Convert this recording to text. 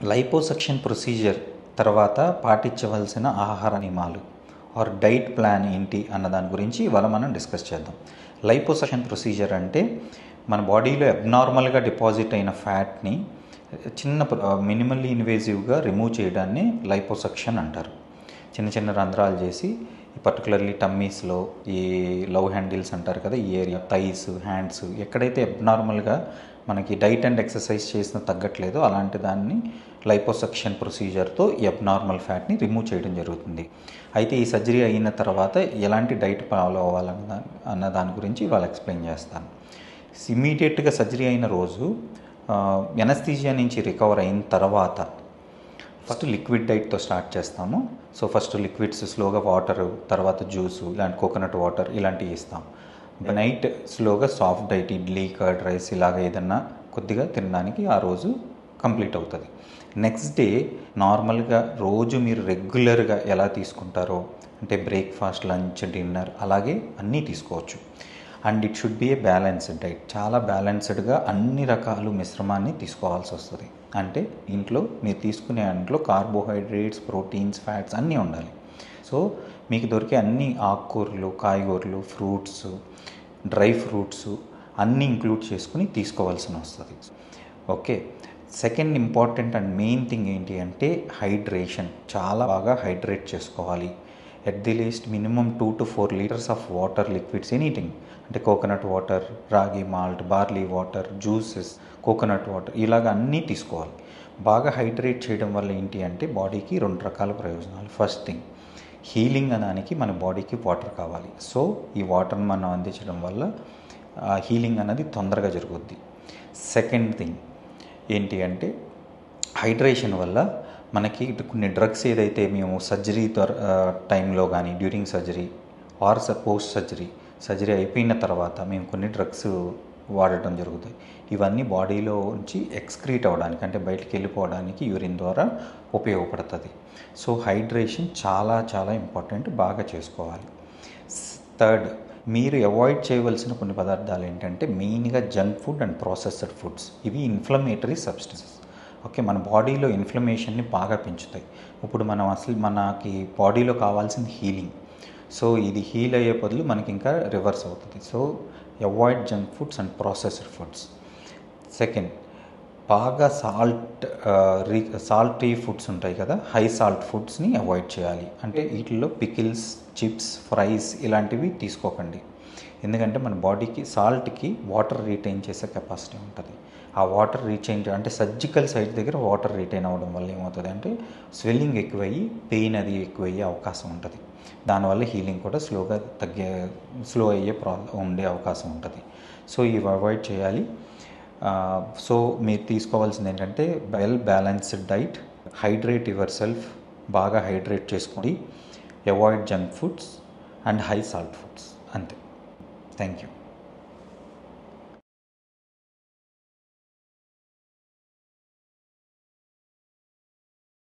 Liposuction procedure తర్వాత పాటించవలసిన ఆహార నియమాలు ఆర్ డైట్ ప్లాన్ ఏంటి అన్న దాని గురించి ఇవాళ మనం డిస్కస్ చేద్దాం. లైపోసక్షన్ ప్రొసీజర్ అంటే మన బాడీలో అబ్నార్మల్గా డిపాజిట్ అయిన ఫ్యాట్ని చిన్న మినిమల్లీ ఇన్వేజివ్గా రిమూవ్ చేయడాన్ని లైపోసక్షన్ అంటారు. చిన్న చిన్న రంధ్రాలు చేసి పర్టికులర్లీ టమ్మీస్లో ఈ లవ్ హ్యాండిల్స్ అంటారు కదా, ఈ ఏరియా థైస్, హ్యాండ్స్ ఎక్కడైతే అబ్నార్మల్గా మనకి డైట్ అండ్ ఎక్సర్సైజ్ చేసినా తగ్గట్లేదో అలాంటి దాన్ని లైపోసక్షన్ ప్రొసీజర్తో ఈ అబ్నార్మల్ ఫ్యాట్ని రిమూవ్ చేయడం జరుగుతుంది. అయితే ఈ సర్జరీ అయిన తర్వాత ఎలాంటి డైట్ ఫాలో అన్న దాని గురించి వాళ్ళు ఎక్స్ప్లెయిన్ చేస్తాను. ఇమీడియట్గా సర్జరీ అయిన రోజు ఎనస్థీజియా నుంచి రికవర్ అయిన తర్వాత ఫస్ట్ లిక్విడ్ డైట్తో స్టార్ట్ చేస్తాము. సో ఫస్ట్ లిక్విడ్స్ స్లోగా వాటరు, తర్వాత జ్యూసు, ఇలాంటి కోకోనట్ వాటర్ ఇలాంటివి ఇస్తాం. నైట్ స్లోగా soft diet, idli, curd rice ఇలాగ ఏదన్నా కొద్దిగా తినడానికి ఆ రోజు కంప్లీట్ అవుతుంది. నెక్స్ట్ డే నార్మల్గా రోజు మీరు రెగ్యులర్గా ఎలా తీసుకుంటారో అంటే బ్రేక్ఫాస్ట్, లంచ్, డిన్నర్ అలాగే అన్నీ తీసుకోవచ్చు. And it should be A balanced diet. చాలా బ్యాలెన్స్డ్గా అన్ని రకాలు మిశ్రమాన్ని తీసుకోవాల్సి వస్తుంది. అంటే ఇంట్లో మీరు తీసుకునే దాంట్లో కార్బోహైడ్రేట్స్, ప్రోటీన్స్, ఫ్యాట్స్ అన్నీ ఉండాలి. సో మీకు దొరికే అన్ని ఆకుకూరలు, కాయగూరలు, ఫ్రూట్స్, డ్రై ఫ్రూట్స్ అన్నీ ఇంక్లూడ్ చేసుకుని తీసుకోవాల్సి వస్తుంది. Okay, second important and main thing ఏంటి అంటే హైడ్రేషన్. చాలా బాగా హైడ్రేట్ చేసుకోవాలి. At the least minimum 2 to 4 litres of water, liquids, anything అంటే కోకోనట్ వాటర్, రాగి malt, barley water, juices, coconut water ఇలాగ అన్నీ తీసుకోవాలి. బాగా హైడ్రేట్ చేయడం వల్ల ఏంటి అంటే బాడీకి 2 రకాల ప్రయోజనాలు. ఫస్ట్ థింగ్, హీలింగ్ అనడానికి మన బాడీకి వాటర్ కావాలి. సో ఈ వాటర్ని మనం అందించడం వల్ల హీలింగ్ అనేది తొందరగా జరుగుద్ది. సెకండ్ థింగ్ ఏంటి అంటే హైడ్రేషన్ వల్ల మనకి కొన్ని డ్రగ్స్ ఏదైతే మేము సర్జరీ టైంలో కానీ during surgery or post surgery అయిపోయిన తర్వాత మేము కొన్ని డ్రగ్స్ వాడటం జరుగుతాయి. ఇవన్నీ బాడీలో నుంచి ఎక్స్క్రీట్ అవ్వడానికి అంటే బయటికి వెళ్ళిపోవడానికి యూరిన్ ద్వారా ఉపయోగపడుతుంది. సో హైడ్రేషన్ చాలా చాలా ఇంపార్టెంట్, బాగా చేసుకోవాలి. థర్డ్, మీరు అవాయిడ్ చేయవలసిన కొన్ని పదార్థాలు ఏంటంటే మెయిన్గా junk food and processed foods. ఇవి ఇన్ఫ్లమేటరీ సబ్స్టెన్సెస్. ఓకే, మన బాడీలో ఇన్ఫ్లమేషన్ని బాగా పెంచుతాయి. ఇప్పుడు మనకి బాడీలో కావాల్సింది హీలింగ్. సో ఇది హీల్ అయ్యే బదులు మనకి ఇంకా రివర్స్ అవుతుంది. So avoid junk foods and processed foods. Second, బాగా సాల్టీ ఫుడ్స్ ఉంటాయి కదా, హై సాల్ట్ ఫుడ్స్ని అవాయిడ్ చేయాలి. అంటే వీటిల్లో పికిల్స్, చిప్స్, ఫ్రైస్ ఇలాంటివి తీసుకోకండి. ఎందుకంటే మన బాడీకి సాల్ట్కి వాటర్ రీటైన్ చేసే కెపాసిటీ ఉంటుంది. ఆ వాటర్ రీటైన్ అంటే సర్జికల్ సైట్ దగ్గర వాటర్ రీటైన్ అవ్వడం వల్ల ఏమవుతుంది అంటే స్వెల్లింగ్ ఎక్కువయ్యి పెయిన్ అది ఎక్కువయ్యే అవకాశం ఉంటుంది. దానివల్ల హీలింగ్ కూడా స్లో అయ్యే ఉండే అవకాశం ఉంటుంది. సో ఇవి అవాయిడ్ చేయాలి. సో మీరు తీసుకోవాల్సింది ఏంటంటే well balanced diet, hydrate yourself, బాగా హైడ్రేట్ చేసుకోండి, avoid junk foods and high salt foods. అంతే. Thank you.